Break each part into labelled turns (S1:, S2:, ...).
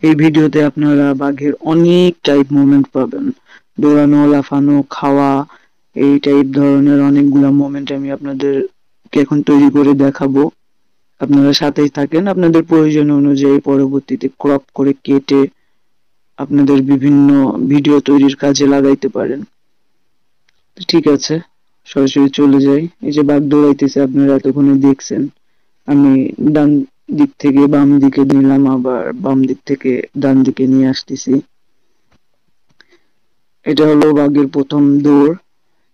S1: এই ভিডিওতে আপনারা বাঘের অনেক টাইপ মুভমেন্ট পাবেন, দৌড়ানো, লাফানো, খাওয়া, এই টাইপ ধরনের অনেকগুলা মুভমেন্ট আমি আপনাদেরকে এখন তৈরি করে দেখাবো। আপনারা সাথেই থাকেন, আপনাদের প্রয়োজন অনুযায়ী পরবর্তীতে ক্রপ করে কেটে আপনাদের বিভিন্ন ভিডিও তৈরির কাজে লাগাইতে পারেন। ঠিক আছে, সরাসরি চলে যাই। এই যে বাঘ দৌড়াইতেছে আপনারা এতক্ষণে দেখছেন, আমি ডান দিক থেকে বাম দিকে নিলাম, আবার বাম দিক থেকে ডান দিকে নিয়ে আসতেছি। এটা হলো বাঘের প্রথম দৌড়।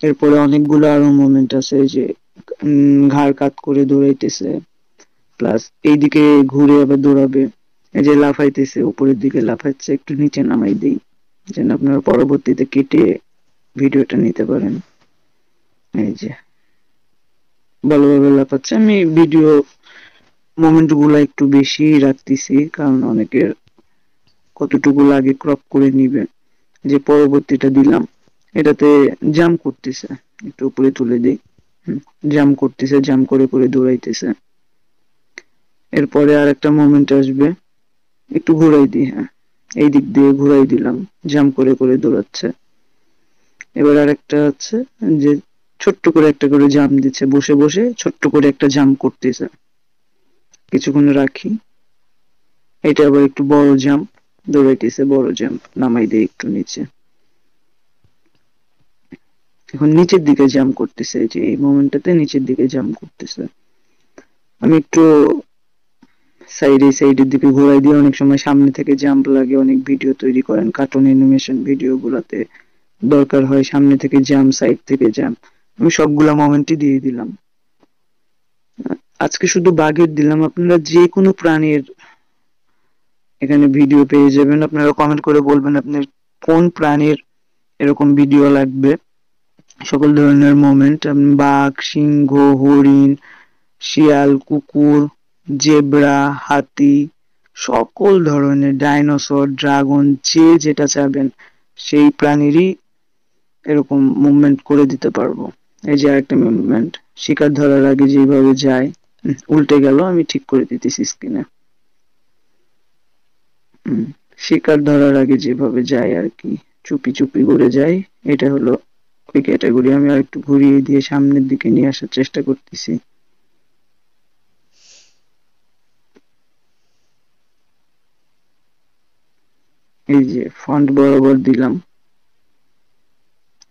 S1: এরপরে অনেকগুলো আরো মোমেন্ট আছে, এই যে ঘাড় কাত করে দৌড়াইতেছে, প্লাস এইদিকে ঘুরে আবার দৌড়াবে, এই যে লাফাইতেছে, উপরের দিকে লাফাচ্ছে, একটু নিচে নামাই দেই যেন আপনারা পরবর্তীতে কেটে ভিডিওটা নিতে পারেন। এই যে ভালোভাবে লাফাচ্ছে। আমি ভিডিও মোমেন্ট গুলা একটু বেশি রাখতেছি, কারণ অনেকের কতটুকু লাগে ক্রপ করে নিবে। যে পরবর্তীটা দিলাম, এটাতে জাম্প করতেছে, একটু উপরে তুলে দিই। জাম্প করতেছে, জাম্প করে করে দৌড়াইতেছে। এরপরে আর একটা মোমেন্ট আসবে, একটু ঘুরাই দিই, হ্যাঁ এই দিক দিয়ে ঘুরাই দিলাম, জাম্প করে করে দৌড়াচ্ছে। এবার আরেকটা আছে যে ছোট্ট করে একটা করে জাম্প দিচ্ছে, বসে বসে ছোট্ট করে একটা জাম্প করতেছে, কিছুক্ষণ রাখি। এটা আবার একটু বড় জাম্প, দৌড়াইতেছে, বড় জাম্প, নামাই দেয় একটু নিচে। এখন নিচের দিকে জাম্প করতেছে, এই যে এই মোমেন্টটাতে নিচের দিকে জাম্প করতেছে। আমি একটু সাইডে সাইডের দিকে ঘোরাই দিয়ে, অনেক সময় সামনে থেকে জাম্প লাগে, অনেক ভিডিও তৈরি করেন কার্টুন অ্যানিমেশন ভিডিও গুলাতে দরকার হয় সামনে থেকে জাম্প, সাইড থেকে জাম্প। আমি সবগুলা মোমেন্টই দিয়ে দিলাম। আজকে শুধু বাঘের দিলাম, আপনারা যে কোনো প্রাণীর এখানে ভিডিও পেয়ে যাবেন। আপনারা কমেন্ট করে বলবেন আপনার কোন প্রাণীর এরকম ভিডিও লাগবে। সকল ধরনের মোমেন্ট, বাঘ, সিংহ, হরিণ, শিয়াল, কুকুর, জেব্রা, হাতি, সকল ধরনের ডাইনোসর, ড্রাগন, যে যেটা চাবেন সেই প্রাণীরই এরকম মুভমেন্ট করে দিতে পারবো। এই যে আরেকটা মুভমেন্ট, শিকার ধরার আগে যেভাবে যায়, উল্টে গেল, আমি ঠিক করে দিতেছি স্ক্রিনে। শিকার ধরার আগে যেভাবে যায় আর কি, চুপি চুপি করে যায়, এটা হলো ওই ক্যাটাগরি। আমি আর একটু ঘুরিয়ে দিয়ে সামনের দিকে নিয়ে আসার চেষ্টা করতেছি। এই যে ফন্ট বরাবর দিলাম।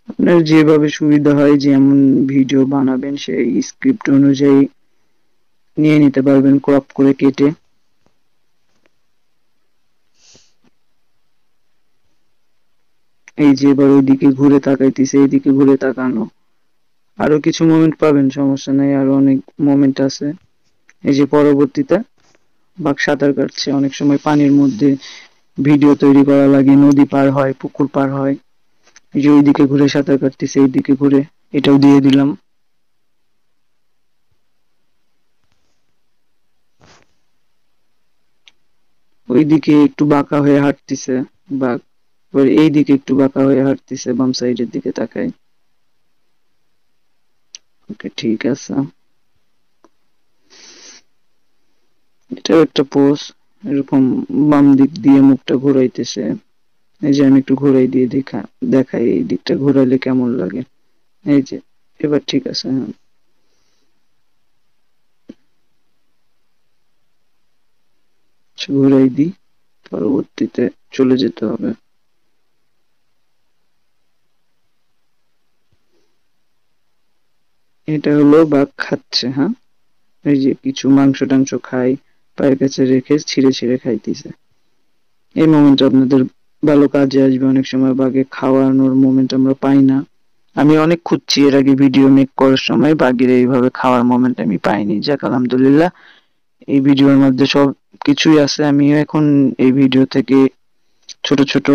S1: আপনার যেভাবে সুবিধা হয়, যেমন ভিডিও বানাবেন সেই স্ক্রিপ্ট অনুযায়ী নিয়ে নিতে পারবেন ক্রপ করে কেটে। এই যে এবার ওইদিকে ঘুরে তাকাইতেছে, এইদিকে ঘুরে তাকানো, আরো কিছু মোমেন্ট পাবেন, সমস্যা নাই, আরো অনেক মোমেন্ট আছে। এই যে পরবর্তীতে বাঘ সাঁতার কাটছে, অনেক সময় পানির মধ্যে ভিডিও তৈরি করা লাগে, নদী পার হয়, পুকুর পার হয়, এই যে ওইদিকে ঘুরে সাঁতার কাটতেছে, এইদিকে ঘুরে, এটাও দিয়ে দিলাম। ওইদিকে একটু বাঁকা হয়ে হাঁটতেছে বাঘ, এবার এইদিকে একটু বাঁকা হয়ে হাঁটতেছে, বাম সাইডের দিকে তাকায়। ওকে, ঠিক আছে, এটাও একটা পোজ। এরকম বাম দিক দিয়ে মুখটা ঘোরাইতেছে। এই যে আমি একটু ঘোরাই দিয়ে দেখাই এই দিকটা ঘোরাইলে কেমন লাগে। এই যে এবার ঠিক আছে, হ্যাঁ ঘোরাই দিই, পরবর্তীতে চলে যেতে হবে। এটা হলো বাঘ খাচ্ছে, হ্যাঁ এই যে কিছু মাংস টাংস খাই, পায়ের কাছে রেখে ছিঁড়ে ছিঁড়ে খাইতেছে। এই মোমেন্ট আপনাদের ভালো কাজে আসবে। অনেক সময় বাঘে খাওয়ানোর মোমেন্ট আমরা পাই না। আমি অনেক খুঁজছি এর আগে ভিডিও মেক করার সময়, বাঘের এইভাবে খাওয়ার মোমেন্ট আমি পাইনি। যাক আলহামদুলিল্লাহ, এই ভিডিওর মধ্যে সব কিছুই আছে। আমিও এখন এই ভিডিও থেকে ছোট ছোট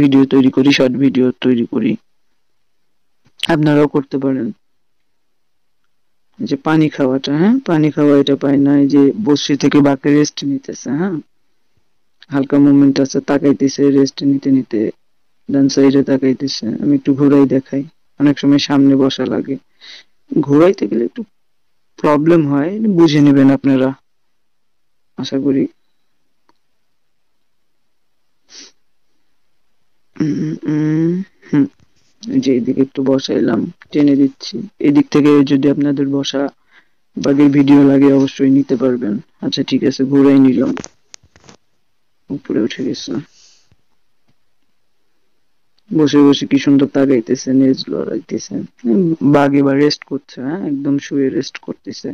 S1: ভিডিও তৈরি করি, শর্ট ভিডিও তৈরি করি, আপনারাও করতে পারেন। যে পানি খাওয়াটা, হ্যাঁ পানি খাওয়া, এটা পাই না। এই যে বসি থেকে বাঘে রেস্ট নিতেছে, হ্যাঁ হালকা মুভমেন্ট আছে, তাকাইতেছে, রেস্ট নিতে নিতে ডান সাইডে তাকাইতেছে। আমি একটু ঘুরাই দেখাই, অনেক সময় সামনে বসা লাগে, ঘুরাইতে গেলে একটু প্রবলেম হয়, বুঝে নেবেন আপনারা, আশা করি। হুম, যে এদিকে একটু বসাইলাম, টেনে দিচ্ছি। এদিক থেকে যদি আপনাদের বসা বাগের ভিডিও লাগে অবশ্যই নিতে পারবেন। আচ্ছা ঠিক আছে, ঘুরাই নিলাম, উপরে উঠে গেছে। বসে বসে কি সুন্দর তাকাইতেছে, নেজ লড়াইতেছে। বাঘ এবার রেস্ট করছে, হ্যাঁ একদম শুয়ে রেস্ট করতেছে,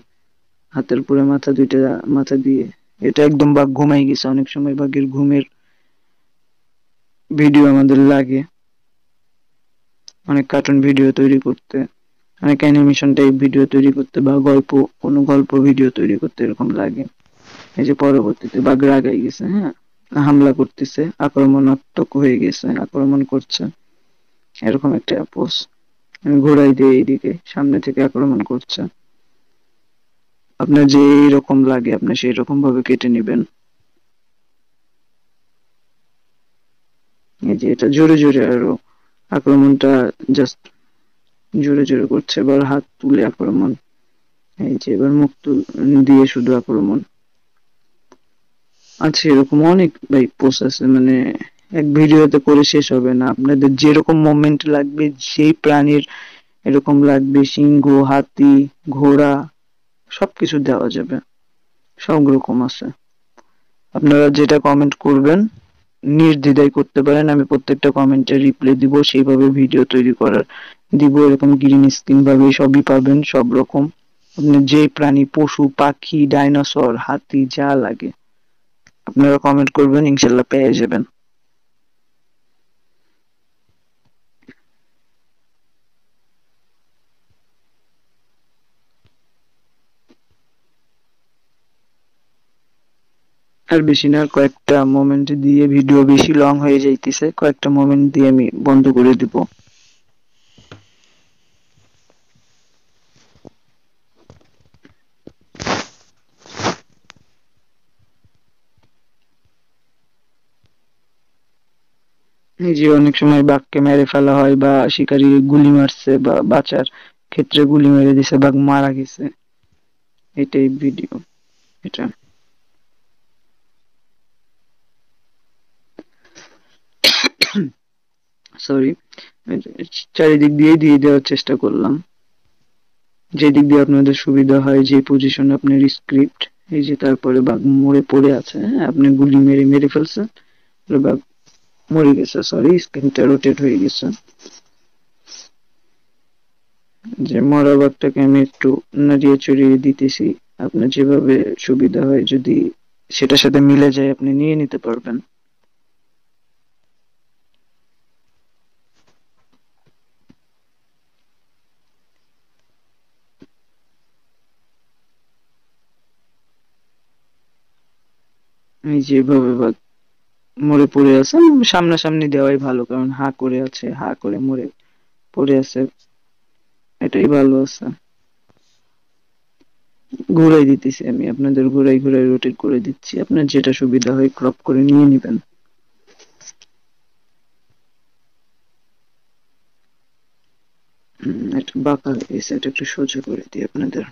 S1: হাতের উপরে মাথা দুইটা, মাথা দিয়ে। এটা একদম বাঘ ঘুমাই গেছে। অনেক সময় বাঘের ঘুমের ভিডিও আমাদের লাগে, অনেক কার্টুন ভিডিও তৈরি করতে, অনেক অ্যানিমেশন টাইপ ভিডিও তৈরি করতে, বা কোনো গল্প ভিডিও তৈরি করতে এরকম লাগে। এই যে পরবর্তীতে বাঘ রাগাই গেছে, হ্যাঁ হামলা করতেছে, আক্রমণাত্মক হয়ে গেছে, আক্রমণ করছে, এরকম একটা পোজ। ঘোড়াই দিয়ে এইদিকে সামনে থেকে আক্রমণ করছে। আপনার যে রকম লাগে আপনি সেই রকম ভাবে কেটে নেবেন। এই যে এটা জোরে জোরে আরো আক্রমণটা, জাস্ট জোরে জোরে করছে। এবার হাত তুলে আক্রমণ, এই যে এবার মুখ দিয়ে শুধু আক্রমণ। আচ্ছা এরকম অনেক ভাই পোস্ট আছে, মানে এক ভিডিওতে করে শেষ হবে না। আপনাদের যেরকম মোমেন্ট লাগবে, যেই প্রাণীর এরকম লাগবে, সিংহ, হাতি, ঘোড়া, সবকিছু দেওয়া যাবে, সব রকম আছে। আপনারা যেটা কমেন্ট করবেন নির্দ্বিধায় করতে পারেন, আমি প্রত্যেকটা কমেন্টে রিপ্লাই দিব, সেইভাবে ভিডিও তৈরি করার দিব। এরকম গ্রিন স্ক্রিন ভাবে সবই পাবেন, সব রকম। আপনার যে প্রাণী, পশু, পাখি, ডাইনোসর, হাতি, যা লাগে আপনারা কমেন্ট করবেন, ইনশাল্লাহ পেয়ে যাবেন। আর বেশি না, কয়েকটা মোমেন্ট দিয়ে, ভিডিও বেশি লং হয়ে যাইতেছে, কয়েকটা মোমেন্ট দিয়ে আমি বন্ধ করে দিব। এই যে অনেক সময় বাঘকে মেরে ফেলা হয়, বা শিকারী গুলি মারছে, বা বাঁচার ক্ষেত্রে গুলি মেরে দিছে, বাঘ মারা গেছে, এটাই ভিডিও। এটা সরি, চারিদিক দিয়ে দিয়ে দেওয়ার চেষ্টা করলাম, যে দিক দিয়ে আপনাদের সুবিধা হয়, যে পজিশন আপনার স্ক্রিপ্ট। এই যে তারপরে বাঘ মরে পড়ে আছে, হ্যাঁ আপনি গুলি মেরে মেরে ফেলছেন, বাঘ মরে গেছে। সরি, স্ক্রিনটা রোটেট হয়ে গেছে। যে মরা বাঘটাকে আমি একটু নাড়িয়ে চড়িয়ে দিতেছি, আপনার যেভাবে সুবিধা হয়, যদি সেটার সাথে মিলে যায় আপনি নিয়ে নিতে পারবেন। এই যেভাবে বাঘ মরে পড়ে আছে, সামনাসামনি দেওয়াই ভালো, কারণ হা করে আছে, হা করে মরে পড়ে আছে, এটাই ভালো আছে। ঘুরাই দিতেছি আমি আপনাদের, ঘুরাই ঘুরাই রোটেট করে দিচ্ছি, আপনার যেটা সুবিধা হয় ক্রপ করে নিয়ে নিবেন। এটা বাঁকা হয়ে গেছে, এটা একটু সোজা করে দিই আপনাদের।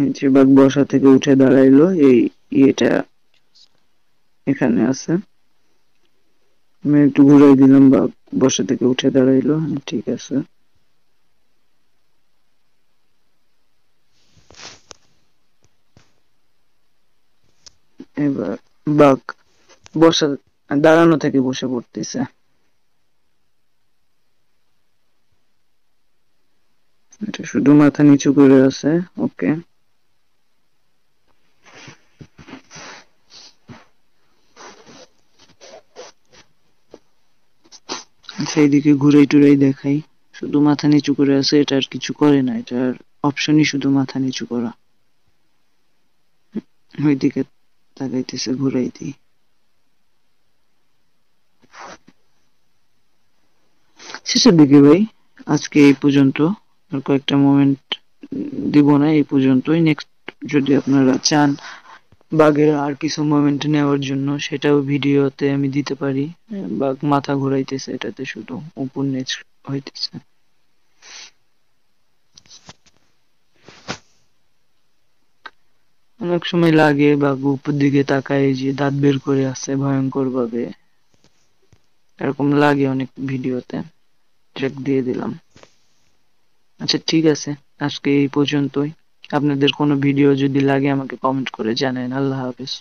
S1: এই যে বাঘ বসা থেকে উঠে দাঁড়াইলো, এই ইয়েটা এখানে আছে, আমি একটু ঘুরাই দিলাম, বাঘ বসা থেকে উঠে দাঁড়াইলো, ঠিক আছে। এবার বাঘ বসা, দাঁড়ানো থেকে বসে পড়তেছে। এটা শুধু মাথা নিচু করে আছে, ওকে। সেই দিকে ঘুরাই টুরাই দেখাই, শুধু মাথা নিচু করে আছে, এটা আর কিছু করে না, এটার অপশনই শুধু মাথা নিচু করা। ওইদিকে তাকাইতেছে, ঘুরাই দিই। শেষের দিকে ভাই, আজকে এই পর্যন্ত, আর কয়েকটা মোমেন্ট দিব না, এই পর্যন্তই। নেক্সট যদি আপনারা চান বাঘের আর কিছু মোমেন্ট নেওয়ার জন্য সেটাও ভিডিওতে আমি দিতে পারি। বাঘ মাথা ঘুরাইতেছে, এটাতে শুধু উপর নিচ হইতেছে। অনেক সময় লাগে বাঘ উপর দিকে তাকায়, যে দাঁত বের করে আছে ভয়ঙ্কর ভাবে, এরকম লাগে অনেক ভিডিওতে। ট্র্যাক দিয়ে দিলাম। আচ্ছা ঠিক আছে, আজকে এই পর্যন্তই। আপনাদের কোনো ভিডিও যদি লাগে আমাকে কমেন্ট করে জানান। আল্লাহ হাফেজ।